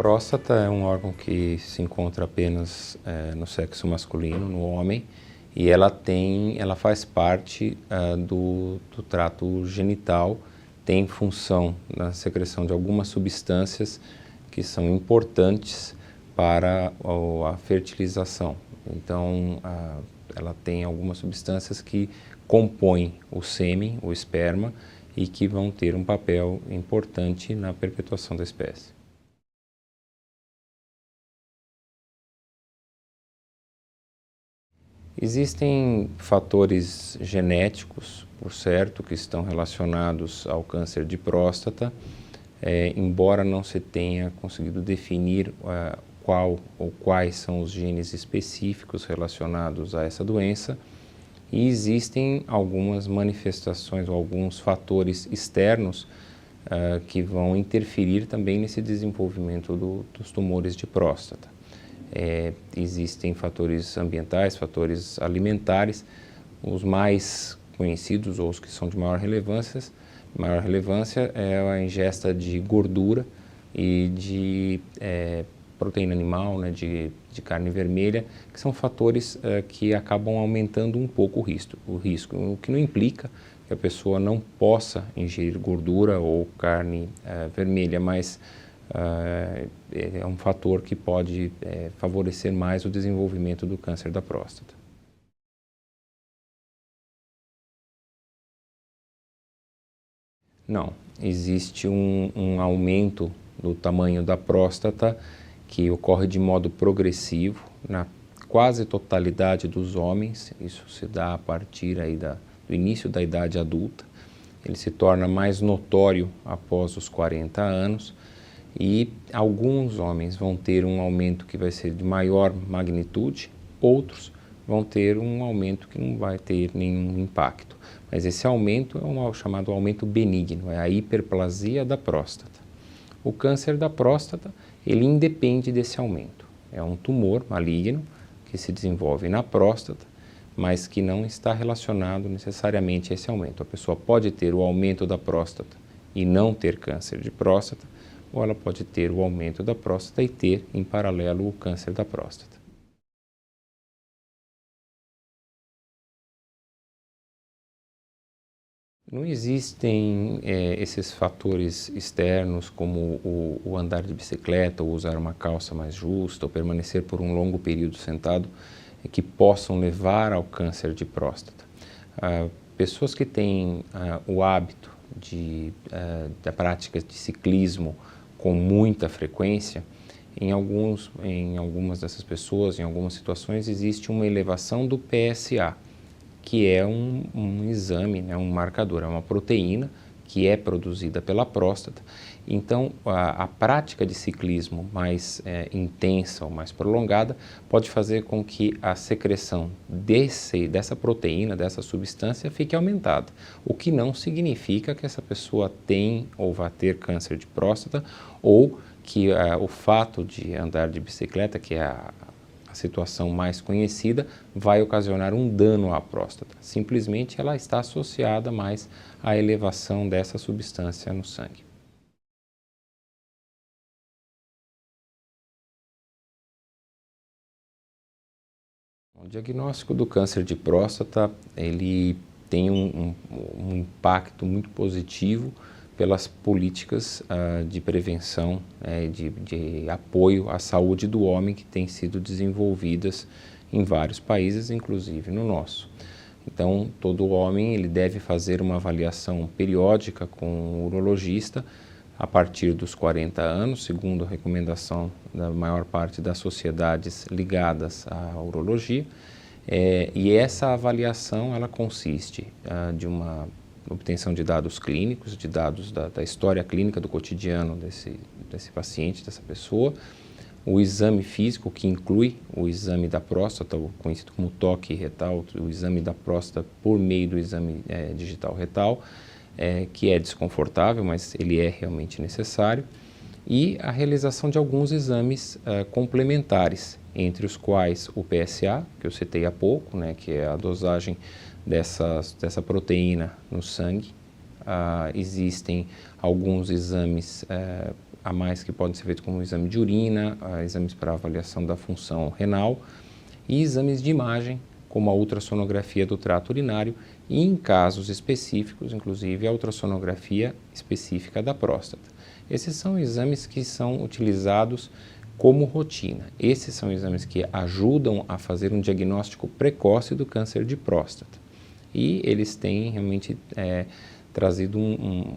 próstata é um órgão que se encontra apenas no sexo masculino, no homem, e ela faz parte do trato genital, tem função na secreção de algumas substâncias que são importantes para a fertilização. Então, ela tem algumas substâncias que compõem o sêmen, o esperma, e que vão ter um papel importante na perpetuação da espécie. Existem fatores genéticos, por certo, que estão relacionados ao câncer de próstata, embora não se tenha conseguido definir qual ou quais são os genes específicos relacionados a essa doença, e existem algumas manifestações ou alguns fatores externos que vão interferir também nesse desenvolvimento dos tumores de próstata. Existem fatores ambientais, fatores alimentares, os mais conhecidos ou os que são de maior relevância é a ingesta de gordura e de proteína animal, né, de carne vermelha, que são fatores que acabam aumentando um pouco o risco, o que não implica que a pessoa não possa ingerir gordura ou carne vermelha, mas é um fator que pode favorecer mais o desenvolvimento do câncer da próstata. Não, existe um aumento do tamanho da próstata que ocorre de modo progressivo na quase totalidade dos homens. Isso se dá a partir aí do início da idade adulta. Ele se torna mais notório após os 40 anos e alguns homens vão ter um aumento que vai ser de maior magnitude, outros vão ter um aumento que não vai ter nenhum impacto. Mas esse aumento é um chamado aumento benigno, é a hiperplasia da próstata. O câncer da próstata, ele independe desse aumento. É um tumor maligno que se desenvolve na próstata, mas que não está relacionado necessariamente a esse aumento. A pessoa pode ter o aumento da próstata e não ter câncer de próstata, ou ela pode ter o aumento da próstata e ter, em paralelo, o câncer da próstata. Não existem esses fatores externos como o andar de bicicleta, ou usar uma calça mais justa, ou permanecer por um longo período sentado, que possam levar ao câncer de próstata. Pessoas que têm o hábito da prática de ciclismo com muita frequência, em algumas dessas pessoas, em algumas situações, existe uma elevação do PSA, que é um exame, né, um marcador, é uma proteína que é produzida pela próstata. Então, a prática de ciclismo mais intensa ou mais prolongada pode fazer com que a secreção dessa proteína, dessa substância, fique aumentada, o que não significa que essa pessoa tem ou vai ter câncer de próstata, ou que o fato de andar de bicicleta, que é a situação mais conhecida, vai ocasionar um dano à próstata. Simplesmente ela está associada mais à elevação dessa substância no sangue. O diagnóstico do câncer de próstata, ele tem um impacto muito positivo pelas políticas de prevenção, de apoio à saúde do homem que têm sido desenvolvidas em vários países, inclusive no nosso. Então, todo homem ele deve fazer uma avaliação periódica com o urologista a partir dos 40 anos, segundo a recomendação da maior parte das sociedades ligadas à urologia. E essa avaliação ela consiste de uma obtenção de dados clínicos, de dados da história clínica do cotidiano desse paciente, dessa pessoa, o exame físico, que inclui o exame da próstata, conhecido como toque retal, o exame da próstata por meio do exame digital retal, que é desconfortável, mas ele é realmente necessário, e a realização de alguns exames complementares, entre os quais o PSA, que eu citei há pouco, né, que é a dosagem dessa proteína no sangue. Existem alguns exames a mais que podem ser feitos como exame de urina, exames para avaliação da função renal e exames de imagem, como a ultrassonografia do trato urinário e, em casos específicos, inclusive, a ultrassonografia específica da próstata. Esses são exames que são utilizados como rotina. Esses são exames que ajudam a fazer um diagnóstico precoce do câncer de próstata. E eles têm realmente trazido um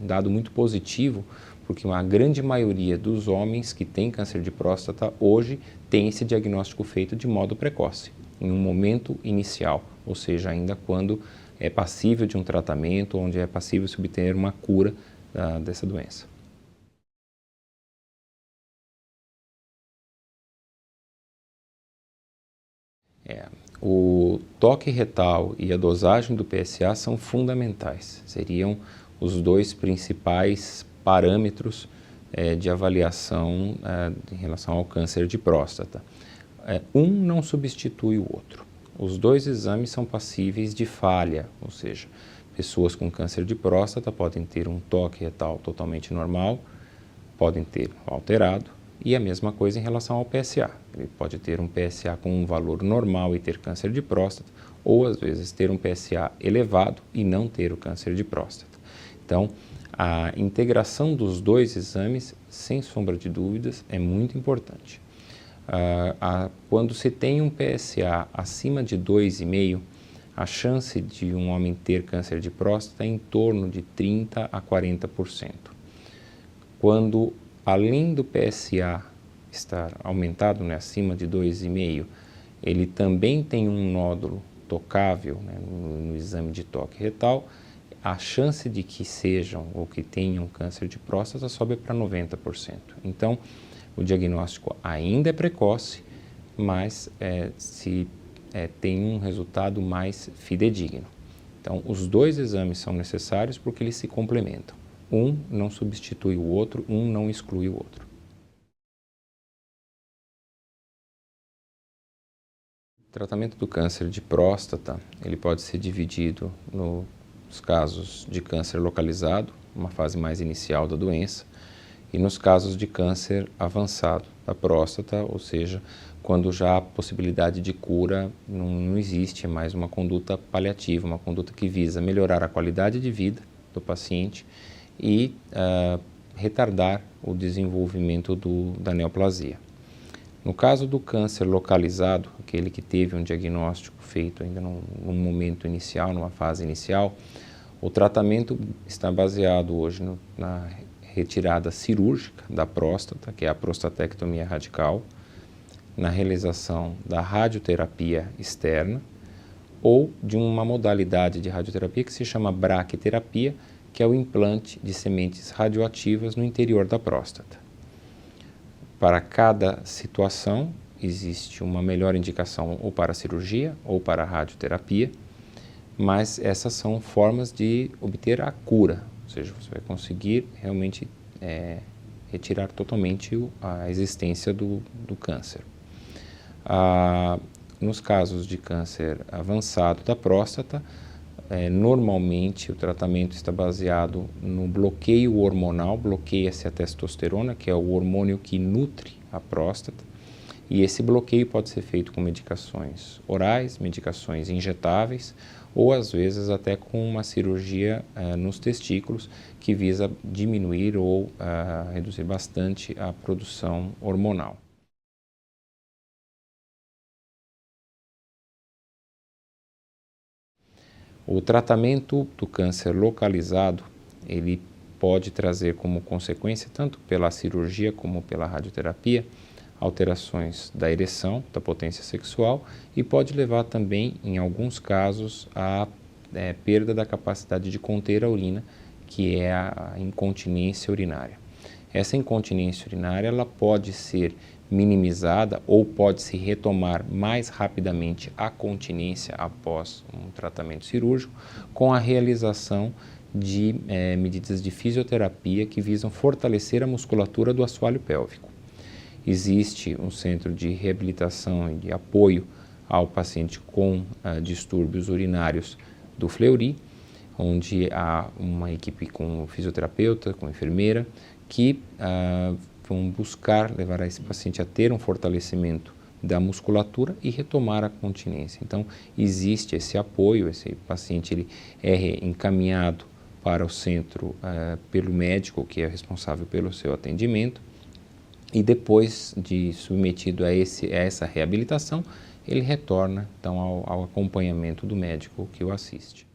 dado muito positivo, porque uma grande maioria dos homens que têm câncer de próstata hoje tem esse diagnóstico feito de modo precoce, em um momento inicial, ou seja, ainda quando é passível de um tratamento, onde é passível se obter uma cura dessa doença. O toque retal e a dosagem do PSA são fundamentais, seriam os dois principais parâmetros de avaliação em relação ao câncer de próstata. Um não substitui o outro. Os dois exames são passíveis de falha, ou seja, pessoas com câncer de próstata podem ter um toque retal totalmente normal, podem ter alterado, e a mesma coisa em relação ao PSA. Ele pode ter um PSA com um valor normal e ter câncer de próstata, ou às vezes ter um PSA elevado e não ter o câncer de próstata. Então, a integração dos dois exames, sem sombra de dúvidas, é muito importante. Quando se tem um PSA acima de 2,5, a chance de um homem ter câncer de próstata é em torno de 30% a 40%. Quando, além do PSA estar aumentado, acima de 2,5, ele também tem um nódulo tocável, no exame de toque retal, a chance de que sejam ou que tenham câncer de próstata sobe para 90%. Então, o diagnóstico ainda é precoce, mas tem um resultado mais fidedigno. Então, os dois exames são necessários porque eles se complementam. Um não substitui o outro, um não exclui o outro. O tratamento do câncer de próstata, ele pode ser dividido nos casos de câncer localizado, uma fase mais inicial da doença, e nos casos de câncer avançado da próstata, ou seja, quando já a possibilidade de cura não existe, é mais uma conduta paliativa, uma conduta que visa melhorar a qualidade de vida do paciente e retardar o desenvolvimento da neoplasia. No caso do câncer localizado, aquele que teve um diagnóstico feito ainda num momento inicial, numa fase inicial, o tratamento está baseado hoje na retirada cirúrgica da próstata, que é a prostatectomia radical, na realização da radioterapia externa ou de uma modalidade de radioterapia que se chama braquiterapia, que é o implante de sementes radioativas no interior da próstata. Para cada situação, existe uma melhor indicação ou para a cirurgia ou para a radioterapia, mas essas são formas de obter a cura, ou seja, você vai conseguir realmente retirar totalmente a existência do câncer. Nos casos de câncer avançado da próstata, normalmente o tratamento está baseado no bloqueio hormonal, bloqueia-se a testosterona, que é o hormônio que nutre a próstata, e esse bloqueio pode ser feito com medicações orais, medicações injetáveis, ou às vezes até com uma cirurgia nos testículos que visa diminuir ou reduzir bastante a produção hormonal. O tratamento do câncer localizado, ele pode trazer como consequência, tanto pela cirurgia como pela radioterapia, alterações da ereção, da potência sexual e pode levar também, em alguns casos, à perda da capacidade de conter a urina, que é a incontinência urinária. Essa incontinência urinária ela pode ser minimizada ou pode-se retomar mais rapidamente a continência após um tratamento cirúrgico com a realização de medidas de fisioterapia que visam fortalecer a musculatura do assoalho pélvico. Existe um centro de reabilitação e de apoio ao paciente com distúrbios urinários do Fleury, onde há uma equipe com fisioterapeuta, com enfermeira, que vão buscar levar esse paciente a ter um fortalecimento da musculatura e retomar a continência. Então, existe esse apoio, esse paciente ele é encaminhado para o centro pelo médico, que é responsável pelo seu atendimento, e depois de submetido a essa reabilitação, ele retorna então ao acompanhamento do médico que o assiste.